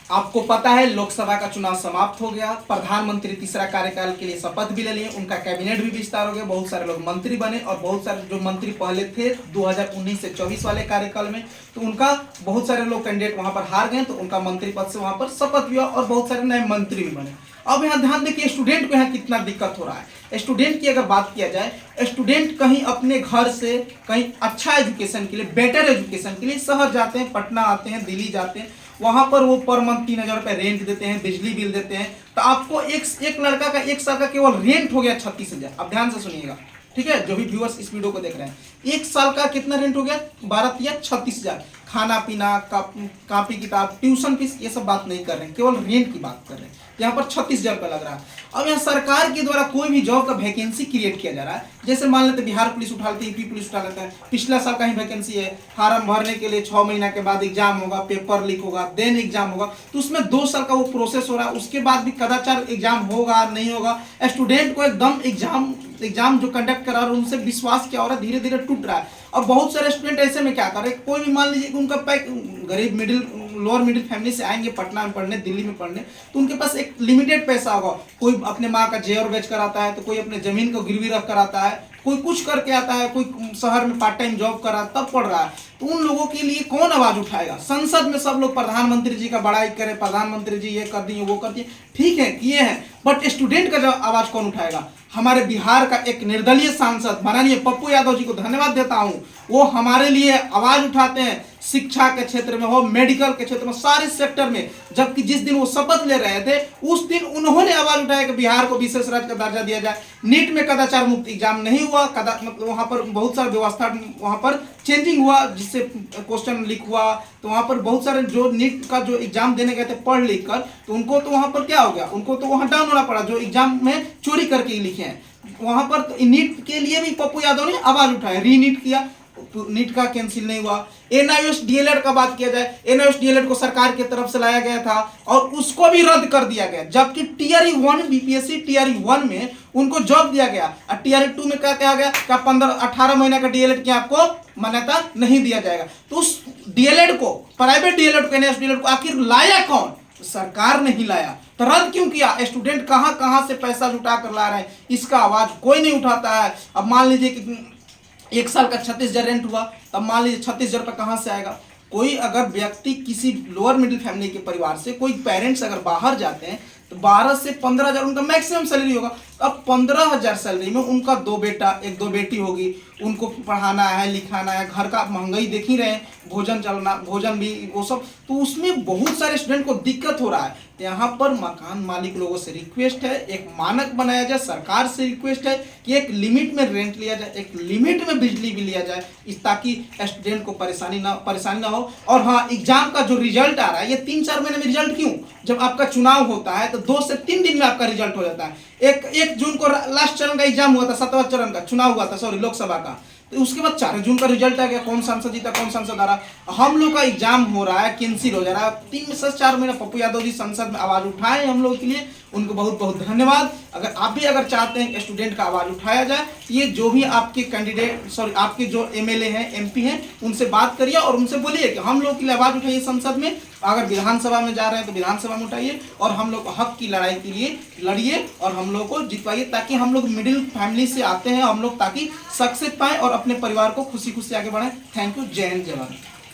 आपको पता है लोकसभा का चुनाव समाप्त हो गया, प्रधानमंत्री तीसरा कार्यकाल के लिए शपथ भी ले लिए, उनका कैबिनेट भी विस्तार हो गया, बहुत सारे लोग मंत्री बने और बहुत सारे जो मंत्री पहले थे 2019 से 24 वाले कार्यकाल में, तो उनका बहुत सारे लोग कैंडिडेट वहां पर हार गए, तो उनका मंत्री पद से वहां पर शपथ हुआ और बहुत सारे नए मंत्री भी बने। अब यहाँ ध्यान देखिए स्टूडेंट को यहाँ कितना दिक्कत हो रहा है। स्टूडेंट की अगर बात किया जाए, स्टूडेंट कहीं अपने घर से कहीं अच्छा एजुकेशन के लिए, बेटर एजुकेशन के लिए शहर जाते हैं, पटना आते हैं, दिल्ली जाते हैं, वहां पर वो पर मंथ 3000 रुपए रेंट देते हैं, बिजली बिल देते हैं। तो आपको एक लड़का का एक साल का केवल रेंट हो गया 36,000। अब ध्यान से सुनिएगा, ठीक है, जो भी व्यूअर्स इस वीडियो को देख रहे हैं, एक साल का कितना रेंट हो गया? 12 या 36,000। खाना पीना, कापी किताब, ट्यूशन फीस, ये सब बात नहीं कर रहे हैं, केवल रेंट की बात कर रहे हैं। यहाँ पर 36,000 रुपये लग रहा है। अब यहाँ सरकार के द्वारा कोई भी जॉब का वैकेंसी क्रिएट किया जा रहा है, जैसे मान लेते बिहार पुलिस उठा लेते हैं, यूपी पुलिस उठा लेता है, पिछला साल का ही वैकेंसी है, फार्म भरने के लिए 6 महीना के बाद एग्जाम होगा, पेपर लीक होगा, देन एग्जाम होगा, तो उसमें 2 साल का वो प्रोसेस हो रहा है, उसके बाद भी कदाचार एग्जाम होगा नहीं होगा। स्टूडेंट को एकदम एग्जाम जो कंडक्ट करा रहा है उनसे विश्वास क्या हो रहा है, धीरे धीरे टूट रहा है। और बहुत सारे स्टूडेंट ऐसे में क्या कर रहे हैं, कोई भी मान लीजिए कि उनका गरीब लोअर मिडिल फैमिली से आएंगे पटना में पढ़ने, दिल्ली में पढ़ने, तो उनके पास एक लिमिटेड पैसा होगा। कोई अपने माँ का जेवर बेच कर आता है, तो कोई अपने जमीन को गिरवी रख कर आता है, कोई कुछ करके आता है, कोई शहर में पार्ट टाइम जॉब कर रहा है, तब पढ़ रहा है। तो उन लोगों के लिए कौन आवाज उठाएगा? संसद में सब लोग प्रधानमंत्री जी का बड़ाई करें, प्रधानमंत्री जी ये कर दिए वो कर दिए, ठीक है किए हैं, बट स्टूडेंट का आवाज कौन उठाएगा? हमारे बिहार का एक निर्दलीय सांसद माननीय पप्पू यादव जी को धन्यवाद देता हूं, वो हमारे लिए आवाज उठाते हैं, शिक्षा के क्षेत्र में हो, मेडिकल के क्षेत्र में, सारे सेक्टर में। जबकि जिस दिन वो शपथ ले रहे थे उस दिन उन्होंने आवाज उठाया कि बिहार को विशेष राज्य का दर्जा दिया जाए। नीट में कदाचार मुक्त एग्जाम नहीं हुआ, मतलब वहां पर बहुत सारा व्यवस्था वहां पर चेंजिंग हुआ, जिससे क्वेश्चन लीक हुआ, तो वहां पर बहुत सारे जो नीट का जो एग्जाम देने गए थे पढ़ लिख कर, तो उनको तो वहां पर क्या हो गया, उनको तो वहां डाउन होना पड़ा, जो एग्जाम में चोरी करके लिखे हैं। वहां पर तो नीट के लिए भी पप्पू यादव ने आवाज उठाया, रीनीट किया, नीट का कैंसिल नहीं हुआ। एनआईओएस डीएलएड का बात किया जाए, एनआईओएस डीएलएड को सरकार की तरफ से लाया गया था और उसको भी रद्द कर दिया गया, जबकि टीआरई 1 बीपीएससी टीआरई 1 में उनको जॉब दिया गया और टीआरई 2 में क्या कहा गया कि 18 महीने का डीएलएड की आपको मान्यता नहीं दिया जाएगा। तो उस डीएलएड को, प्राइवेट डीएलएड को, एनआईओएस डीएलएड को आखिर लाया कौन? सरकार नहीं लाया, तो रद्द क्यों किया? स्टूडेंट कहां से पैसा जुटा कर ला रहे हैं, इसका आवाज कोई नहीं उठाता है। अब मान लीजिए कि एक साल का 36,000 रेंट हुआ, तब मान लीजिए 36,000 रुपये कहाँ से आएगा? कोई अगर व्यक्ति किसी लोअर मिडिल फैमिली के परिवार से, कोई पेरेंट्स अगर बाहर जाते हैं तो 12 से 15,000 उनका मैक्सिमम सैलरी होगा। अब 15,000 सैलरी में उनका 2 बेटा 1-2 बेटी होगी, उनको पढ़ाना है, लिखाना है, घर का महंगाई देख ही रहे हैं, भोजन भी वो सब, तो उसमें बहुत सारे स्टूडेंट को दिक्कत हो रहा है। तो यहाँ पर मकान मालिक लोगों से रिक्वेस्ट है, एक मानक बनाया जाए, सरकार से रिक्वेस्ट है कि एक लिमिट में रेंट लिया जाए, एक लिमिट में बिजली भी लिया जाए, इस ताकि स्टूडेंट को परेशानी ना हो। और हाँ, एग्जाम का जो रिजल्ट आ रहा है, ये 3-4 महीने में रिजल्ट क्यों? जब आपका चुनाव होता है तो 2 से 3 दिन में आपका रिजल्ट हो जाता है। 1 जून को लास्ट चरण का एग्जाम हुआ था, 7वां चरण का चुनाव हुआ था, सॉरी लोकसभा का, तो उसके बाद 4 जून का रिजल्ट आ गया, कौन सांसद जीता, कौन सांसद आ रहा। हम लोग का एग्जाम हो रहा है, कैंसिल हो जा रहा है। 3 से 4 महीने पप्पू यादव जी संसद में आवाज उठाए हम लोग के लिए, उनको बहुत बहुत धन्यवाद। अगर आप भी चाहते हैं कि स्टूडेंट का आवाज उठाया जाए, ये जो भी आपके कैंडिडेट, सॉरी आपके जो एमएलए हैं, एमपी हैं, उनसे बात करिए और उनसे बोलिए कि हम लोग के लिए आवाज उठाइए संसद में। अगर विधानसभा में जा रहे हैं तो विधानसभा में उठाइए और हम लोग हक की लड़ाई के लिए लड़िए और हम लोग को जितवाइए, ताकि हम लोग मिडिल फैमिली से आते हैं, हम लोग ताकि सक्सेस पाएं और अपने परिवार को खुशी खुशी आगे बढ़ाएं। Thank you. जय हिंद, जय भारत।